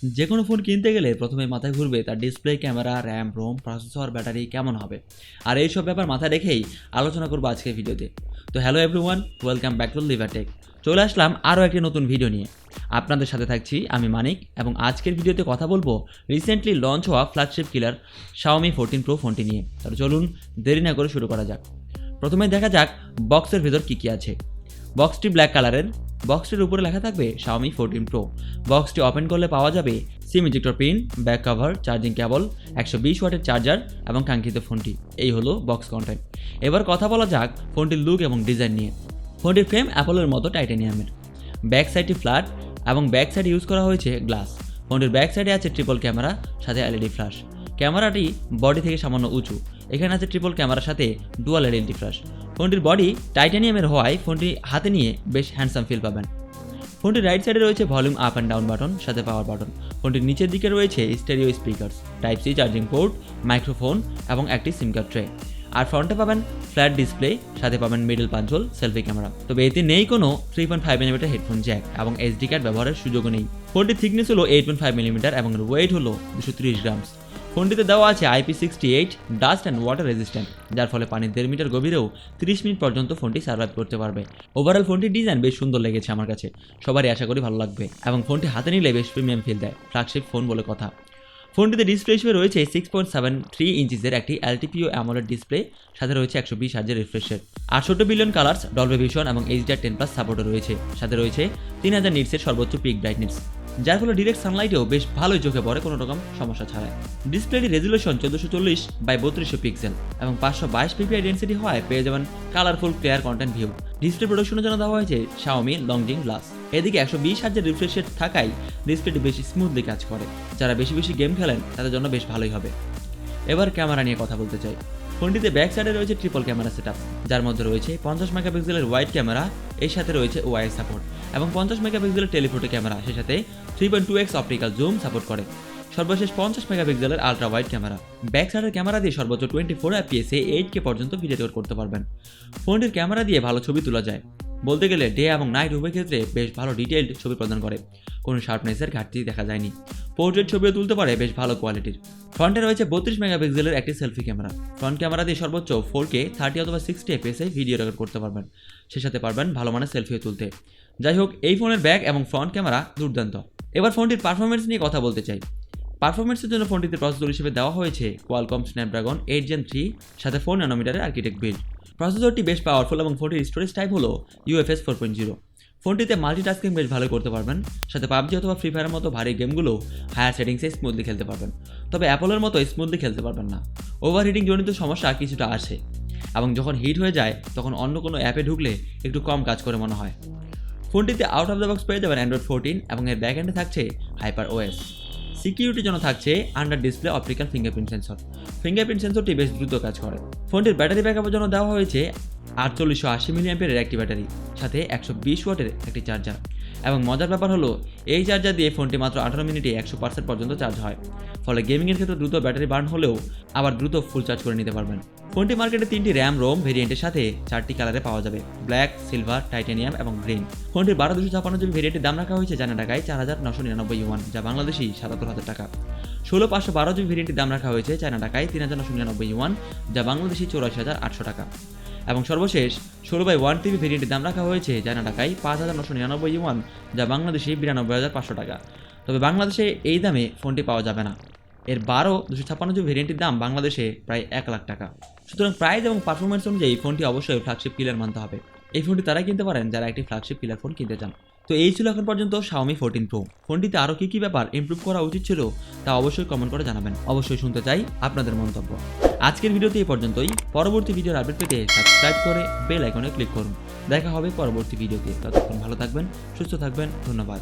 যে কোনো ফোন কিনতে গেলে প্রথমে মাথায় ঘুরবে তার display, camera, RAM, ROM, processor, battery কেমন হবে। আর এইসব ব্যাপার মাথায় রেখেই আলোচনা করবো আজকের ভিডিওতে। তো hello everyone, welcome back to লিভারটেক। চলে আসলাম আরও একটি নতুন ভিডিও নিয়ে। আপনাদের সাথে থাকছি আমি মানিক, এবং আজকের ভিডিওতে কথা বলবো রিসেন্টলি লঞ্চ হওয়া ফ্ল্যাগশিপ কিলার Xiaomi 14 Pro ফোনটি নিয়ে। তাহলে চলুন দেরি না করে শুরু করা যাক। প্রথমে দেখা যাক বক্সের ভেতর কী কী আছে। বক্সটি ব্ল্যাক কালারের। বক্সটির উপরে লেখা থাকবে Xiaomi 14 Pro। বক্সটি ওপেন করলে পাওয়া যাবে সিম ejector pin, back cover, charging cable, 120 ওয়াটের চার্জার এবং কাঙ্ক্ষিত ফোনটি। এই হলো বক্স কন্টেন্ট। এবার কথা বলা যাক ফোনটির লুক এবং ডিজাইন নিয়ে। ফোনটির ফ্রেম অ্যাপলের মতো টাইটানিয়ামের। ব্যাক সাইডটি ফ্ল্যাট এবং ব্যাক সাইডে ইউজ করা হয়েছে গ্লাস। ফোনটির ব্যাক সাইডে আছে ট্রিপল ক্যামেরা সাথে এলইডি ফ্ল্যাশ। ক্যামেরাটি বডি থেকে সামান্য উঁচু। এখানে আছে ট্রিপল ক্যামেরার সাথে ডুয়াল এলইডি ফ্ল্যাশ। ফোনটির বডি টাইটানিয়ামের হওয়ায় ফোনটি হাতে নিয়ে বেশ হ্যান্ডসাম ফিল পাবেন। ফোনটির রাইট সাইডে রয়েছে volume up and down button সাথে পাওয়ার বাটন। ফোনটির নিচের দিকে রয়েছে stereo speakers, type C charging port, microphone এবং একটি সিম কার্ড ট্রে। আর ফ্রন্টে পাবেন ফ্ল্যাট ডিসপ্লে, সাথে পাবেন মিডল পাঞ্চল সেলফি ক্যামেরা। তবে এতে নেই কোনো 3.5mm হেডফোন জ্যাক এবং এসডি কার্ড ব্যবহারের সুযোগও নেই। ফোনটির থিকনেস হলো 8.5mm এবং ওয়েট হলো 230 গ্রামস। ফোনটিতে দেওয়া আছে IP68 dust and water resistant, যার ফলে পানির 1.5 মিটার গভীরেও 30 মিনিট পর্যন্ত ফোনটি সার্ভাইভ করতে পারবে। ওভারঅল ফোনটির ডিজাইন বেশ সুন্দর লেগেছে আমার কাছে, সবারই আশা করি ভালো লাগবে এবং ফোনটি হাতে নিলে বেশ প্রিমিয়াম ফিল দেয়, ফ্ল্যাগশিপ ফোন বলে কথা। ফোনটিতে ডিসপ্লে হিসেবে রয়েছে 6.73 ইঞ্চিসের একটি LTPO অ্যামোলেড ডিসপ্লে, সাথে রয়েছে 120 হার্জের refresh rate. 68 billion colours, Dolby Vision এবং HDR10+ সাপোর্টও রয়েছে। সাথে রয়েছে 3000 নিটসের সর্বোচ্চ পিক ব্রাইটনেস, যার ফলে ডিরেক্ট সানলাইটেও বেশ ভালোই চোখে পড়ে কোনো রকম সমস্যা ছাড়াই। ডিসপ্লেটি রেজুলেশন 1440x3200 পিক্সেল এবং 522 ppi ডেন্সিটি হওয়ায় পেয়ে যাবেন colourful clear content view. Display প্রোডাকশনের জন্য দেওয়া হয়েছে Xiaomi লংজিং গ্লাস। এদিকে 120 হার্জের রিফ্রেশ রেট থাকায় ডিসপ্লেটি বেশি স্মুথলি কাজ করে। যারা বেশি বেশি গেম খেলেন তাদের জন্য বেশ ভালোই হবে। এবার ক্যামেরা নিয়ে কথা বলতে চাই। ফোনটিতে ব্যাক সাইডে রয়েছে ট্রিপল ক্যামেরা সেটআপ, যার মধ্যে রয়েছে 50 মেগাপিক্সেলের ওয়াইড ক্যামেরা, এর সাথে রয়েছে ওআইএস সাপোর্ট এবং 50 মেগাপিক্সেলের টেলিফোটো ক্যামেরা, সে সাথে 3.2x অপটিক্যাল জুম সাপোর্ট করে। সর্বশেষ 50 মেগাপিক্সেলের আলট্রা ওয়াইড ক্যামেরা। ব্যাক সাইডের ক্যামেরা দিয়ে সর্বোচ্চ 24 fps 8K পর্যন্ত ভিডিও রেকর্ড করতে পারবেন। ফোনটির ক্যামেরা দিয়ে ভালো ছবি তোলা যায়, বলতে গেলে ডে এবং নাইট উভয় ক্ষেত্রে বেশ ভালো ডিটেইলড ছবি প্রদান করে। কোনো শার্পনেসের ঘাটতি দেখা যায়নি। পোর্ট্রেট ছবিও তুলতে পারে বেশ ভালো কোয়ালিটির। ফ্রন্টে রয়েছে 32 মেগাপিক্সেলের একটি সেলফি ক্যামেরা। ফ্রন্ট ক্যামেরা দিয়ে সর্বোচ্চ 4K 30 অথবা 60 fps ভিডিও রেকর্ড করতে পারবেন, সে সাথে পারবেন ভালো মানের সেলফিও তুলতে। যাই হোক, এই ফোনের ব্যাক এবং ফ্রন্ট ক্যামেরা দুর্দান্ত। এবার ফোনটির পারফরমেন্স নিয়ে কথা বলতে চাই। পারফরমেন্সের জন্য ফোনটিতে প্রসেসর হিসেবে দেওয়া হয়েছে Qualcomm Snapdragon 8 Gen 3 সাথে 4 ন্যানোমিটারের আর্কিটেক্ট বিল্ড। প্রসেসরটি বেশ পাওয়ারফুল এবং ফোনটির স্টোরেজ টাইপ হলো UFS 4.0। ফোনটিতে মাল্টিটাস্কিং বেশ ভালো করতে পারবেন, সাথে পাবজি অথবা ফ্রি ফায়ারের মতো ভারী গেমগুলো হায়ার সেটিংসে স্মুথলি খেলতে পারবেন। তবে অ্যাপলের মতো স্মুথলি খেলতে পারবেন না, ওভারহিটিং জনিত সমস্যা কিছুটা আসে এবং যখন হিট হয়ে যায় তখন অন্য কোনো অ্যাপে ঢুকলে একটু কম কাজ করে মনে হয়। ফোনটিতে আউট অফ দ্য বক্স পেয়ে যাবেন Android 14 এবং এর ব্যাক এন্ডে থাকছে হাইপার OS। সিকিউরিটির জন্য থাকছে under display optical fingerprint sensor. Fingerprint সেন্সরটি বেশ দ্রুত কাজ করে। ফোনটির ব্যাটারি ব্যাকআপের জন্য দেওয়া হয়েছে 4880 mAh একটি ব্যাটারি, সাথে 120 ওয়াটের একটি চার্জার। এবং মজার ব্যাপার হলো এই চার্জার দিয়ে ফোনটি মাত্র 18 মিনিটে 100% পর্যন্ত চার্জ হয়, ফলে গেমিংয়ের ক্ষেত্রে দ্রুত ব্যাটারি বার্ন হলেও আবার দ্রুত ফুল চার্জ করে নিতে পারবেন। ফোনটি মার্কেটে 3টি র্যাম রোম ভেরিয়েন্টের সাথে 4টি কালারে পাওয়া যাবে, ব্ল্যাক, সিলভার, টাইটানিয়াম এবং গ্রিন। ফোনটির 12/256GB ভেরিয়েন্টের দাম রাখা হয়েছে জানা টাকায় 4999 ইউয়ান, যা বাংলাদেশি 77,000 টাকা। 16/512GB ভেরিয়েন্টের দাম রাখা হয়েছে চায়না টাকায় 3999 ইউয়ান, যা বাংলাদেশি 84,800 টাকা। এবং সর্বশেষ 16/1TB ভেরিয়েন্টের দাম রাখা হয়েছে জানা টাকায় 5,999 ইউয়ান, যা বাংলাদেশি 92,500 টাকা। তবে বাংলাদেশে এই দামে ফোনটি পাওয়া যাবে না। এর 12/256GB ভেরিয়েন্টের দাম বাংলাদেশে প্রায় 1 লাখ টাকা। সুতরাং প্রাইস এবং পারফরমেন্স অনুযায়ী ফোনটি অবশ্যই ফ্ল্যাগশিপ কিলার মানতে হবে। এই ফোনটি তারাই কিনতে পারেন যারা একটি ফ্ল্যাগশিপ কিলার ফোন কিনতে চান। তো এই ছিল এখন পর্যন্ত Xiaomi 14 Pro। ফোনটিতে আরও কী ব্যাপার ইমপ্রুভ করা উচিত ছিল তা অবশ্যই কমেন্ট করে জানাবেন। অবশ্যই শুনতে চাই আপনাদের মন্তব্য। আজকের ভিডিওতে এই পর্যন্তই। পরবর্তী ভিডিওর আপডেট পেতে সাবস্ক্রাইব করে বেল আইকনে ক্লিক করুন। দেখা হবে পরবর্তী ভিডিওতে। ততক্ষণ ভালো থাকবেন, সুস্থ থাকবেন। ধন্যবাদ।